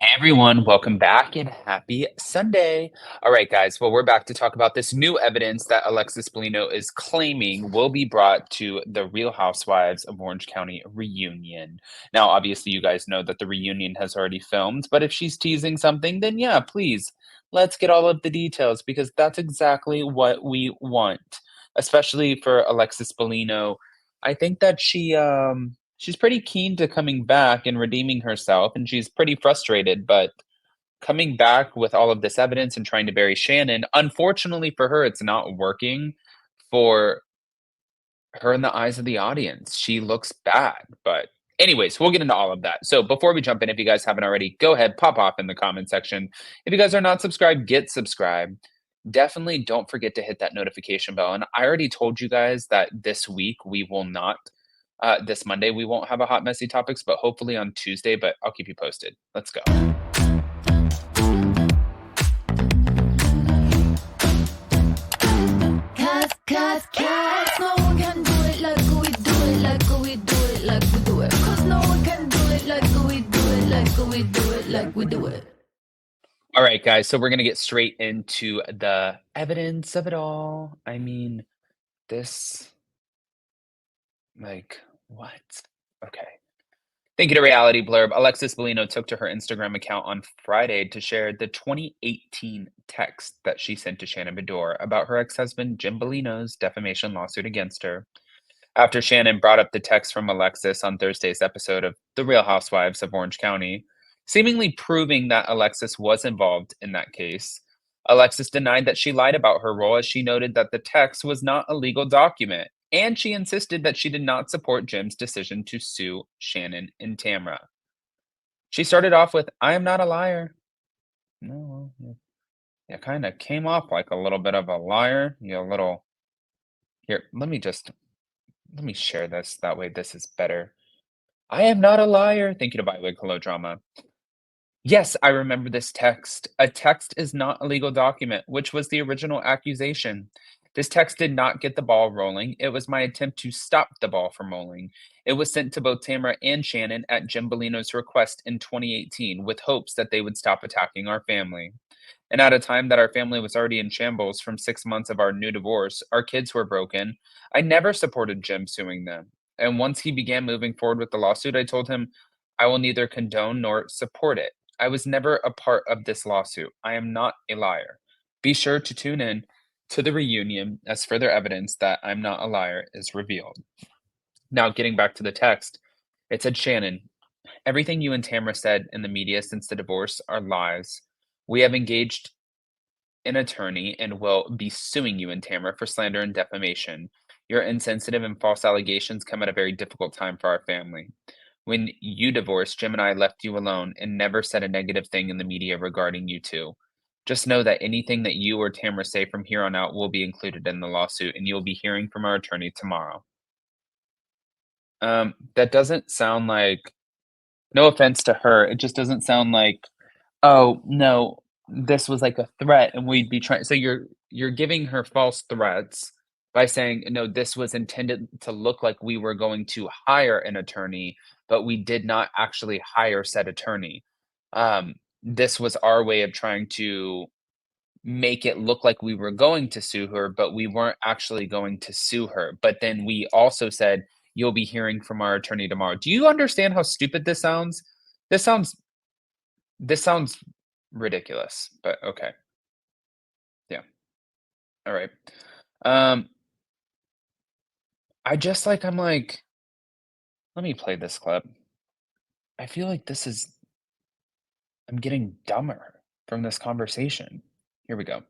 Hey everyone, welcome back and happy Sunday. All right, guys. Well, we're back to talk about this new evidence that Alexis Bellino is claiming will be brought to the Real Housewives of Orange County reunion. Now, obviously, you guys know that the reunion has already filmed, but if she's teasing something, then yeah, please, let's get all of the details because that's exactly what we want, especially for Alexis Bellino. I think that she's pretty keen to coming back and redeeming herself, and she's pretty frustrated, but coming back with all of this evidence and trying to bury Shannon, unfortunately for her, it's not working for her in the eyes of the audience. She looks bad, but anyways, we'll get into all of that. So before we jump in, if you guys haven't already, go ahead, pop off in the comment section. If you guys are not subscribed, get subscribed. Definitely don't forget to hit that notification bell. And I already told you guys that this week we will not, this Monday, we won't have a hot, messy topics, but hopefully on Tuesday, but I'll keep you posted. Let's go. Cause no one can do it like we do it, like we do it, like we do it. Cause no one can do it like we do it, like we do it, like we do it. All right, guys. So we're going to get straight into the evidence of it all. I mean, this, like, what? Okay. Thank you to Reality Blurb. Alexis Bellino took to her Instagram account on Friday to share the 2018 text that she sent to Shannon Bedore about her ex-husband Jim Bellino's defamation lawsuit against her. After Shannon brought up the text from Alexis on Thursday's episode of The Real Housewives of Orange County, seemingly proving that Alexis was involved in that case, Alexis denied that she lied about her role as she noted that the text was not a legal document, and she insisted that she did not support Jim's decision to sue Shannon and Tamra. She started off with, "I am not a liar." No, you kind of came off like a little bit of a liar. You little. Here, let me share this. That way, this is better. "I am not a liar." Thank you to Bywig. Hello, drama. "Yes, I remember this text. A text is not a legal document, which was the original accusation. This text did not get the ball rolling. It was my attempt to stop the ball from rolling. It was sent to both Tamara and Shannon at Jim Bellino's request in 2018 with hopes that they would stop attacking our family. And at a time that our family was already in shambles from 6 months of our new divorce, our kids were broken. I never supported Jim suing them. And once he began moving forward with the lawsuit, I told him I will neither condone nor support it. I was never a part of this lawsuit. I am not a liar. Be sure to tune in to the reunion as further evidence that I'm not a liar is revealed." Now, getting back to the text, it said, "Shannon, everything you and Tamara said in the media since the divorce are lies. We have engaged an attorney and will be suing you and Tamara for slander and defamation. Your insensitive and false allegations come at a very difficult time for our family. When you divorced, Jim and I left you alone and never said a negative thing in the media regarding you two. Just know that anything that you or Tamara say from here on out will be included in the lawsuit, and you'll be hearing from our attorney tomorrow." That doesn't sound like, no offense to her, it just doesn't sound like, "Oh, no, this was like a threat and we'd be trying." So you're giving her false threats by saying, "No, this was intended to look like we were going to hire an attorney, but we did not actually hire said attorney. This was our way of trying to make it look like we were going to sue her, but we weren't actually going to sue her. But then we also said, you'll be hearing from our attorney tomorrow." Do you understand how stupid this sounds? This sounds this sounds ridiculous, but okay. Yeah. All right. Um, I'm like, let me play this clip. I feel like I'm getting dumber from this conversation. Here we go.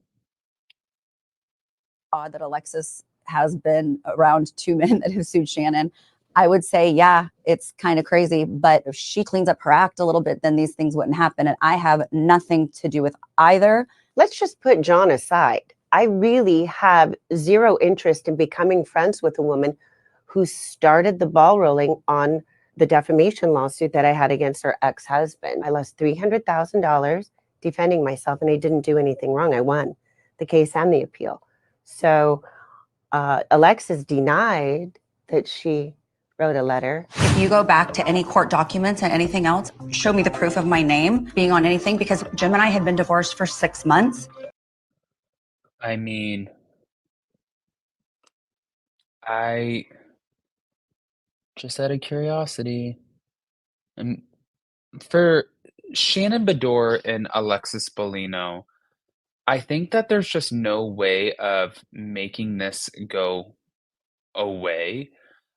Odd that Alexis has been around two men that have sued Shannon. I would say, yeah, it's kind of crazy, but if she cleans up her act a little bit, then these things wouldn't happen. And I have nothing to do with either. Let's just put John aside. I really have zero interest in becoming friends with a woman who started the ball rolling on the defamation lawsuit that I had against her ex-husband. I lost $300,000 defending myself, and I didn't do anything wrong. I won the case and the appeal. So Alexis denied that she wrote a letter. If you go back to any court documents and anything else, show me the proof of my name being on anything, because Jim and I had been divorced for 6 months. I mean, I just out of curiosity, and for Shannon Bedore and Alexis Bellino, I think that there's just no way of making this go away.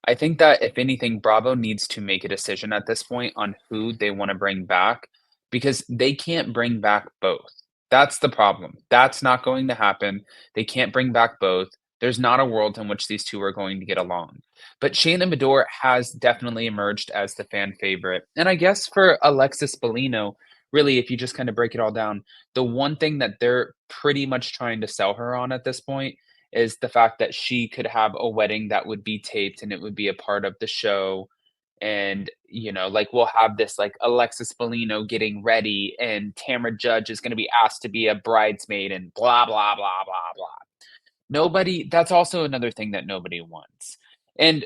I think that if anything, Bravo needs to make a decision at this point on who they wanna bring back, because they can't bring back both. That's the problem. That's not going to happen. They can't bring back both. There's not a world in which these 2 are going to get along. But Shannon Bedore has definitely emerged as the fan favorite, and I guess for Alexis Bellino, really, if you just kinda break it all down, the one thing that they're pretty much trying to sell her on at this point is the fact that she could have a wedding that would be taped and it would be a part of the show. And, like, we'll have this, like, Alexis Bellino getting ready, and Tamra Judge is gonna be asked to be a bridesmaid and blah, blah, blah, blah, blah. Nobody That's also another thing that nobody wants. And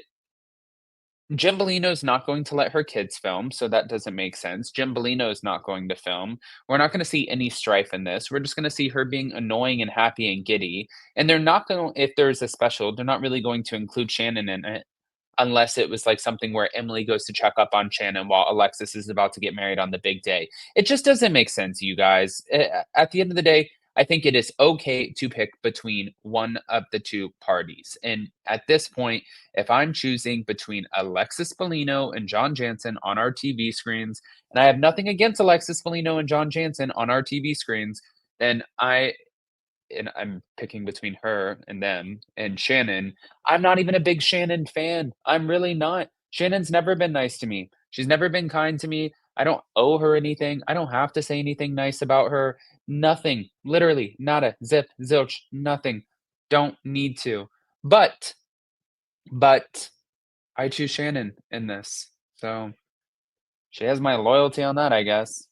Jim Bellino's not going to let her kids film, so that doesn't make sense. Jim Bellino is not going to film. We're not gonna see any strife in this. We're just gonna see her being annoying and happy and giddy, and they're not gonna if there's a special, they're not really going to include Shannon in it, unless it was, like, something where Emily goes to check up on Shannon while Alexis is about to get married on the big day. It just doesn't make sense, you guys. At the end of the day, I think it is okay to pick between one of the 2 parties, and at this point, if I'm choosing between Alexis Bellino and John Jansen on our TV screens, and I have nothing against Alexis Bellino and John Jansen on our TV screens, then I'm picking between her and them and Shannon. I'm not even a big Shannon fan. I'm really not. Shannon's never been nice to me. She's never been kind to me. I don't owe her anything. I don't have to say anything nice about her. Nothing. Literally, nada, zip, zilch, nothing. Don't need to. But I choose Shannon in this. So she has my loyalty on that, I guess.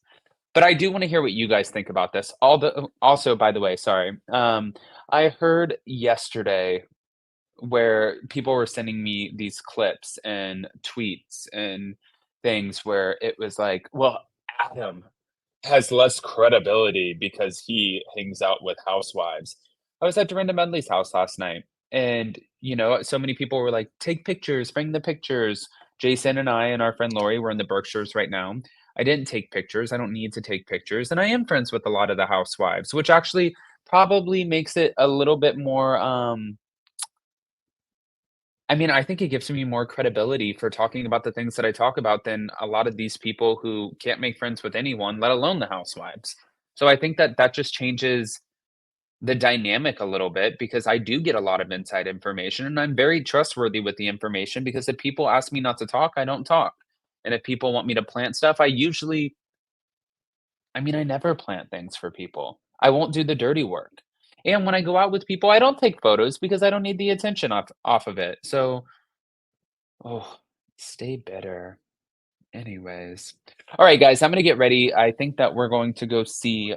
But I do wanna hear what you guys think about this. Also, by the way, sorry, I heard yesterday where people were sending me these clips and tweets and things where it was like, "Well, Adam has less credibility because he hangs out with housewives." I was at Dorinda Medley's house last night, and, so many people were like, "Take pictures, bring the pictures." Jason and I and our friend Lori were in the Berkshires right now. I didn't take pictures, I don't need to take pictures, and I am friends with a lot of the housewives, which actually probably makes it a little bit more, I mean, I think it gives me more credibility for talking about the things that I talk about than a lot of these people who can't make friends with anyone, let alone the housewives. So I think that that just changes the dynamic a little bit, because I do get a lot of inside information and I'm very trustworthy with the information, because if people ask me not to talk, I don't talk. And if people want me to plant stuff, I never plant things for people. I won't do the dirty work. And when I go out with people, I don't take photos because I don't need the attention off of it. So, oh, stay bitter. Anyways. All right, guys, I'm gonna get ready. I think that we're going to go see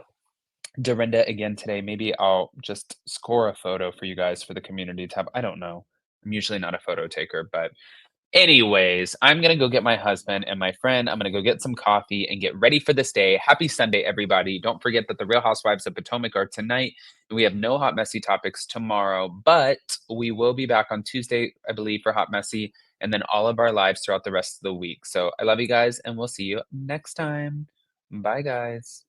Dorinda again today. Maybe I'll just score a photo for you guys for the community tab. I don't know. I'm usually not a photo taker, but anyways, I'm gonna go get my husband and my friend. I'm gonna go get some coffee and get ready for this day. Happy Sunday, everybody. Don't forget that the Real Housewives of Potomac are tonight. And we have no hot messy topics tomorrow, but we will be back on Tuesday, I believe, for Hot Messy, and then all of our lives throughout the rest of the week. So I love you guys, and we'll see you next time. Bye, guys.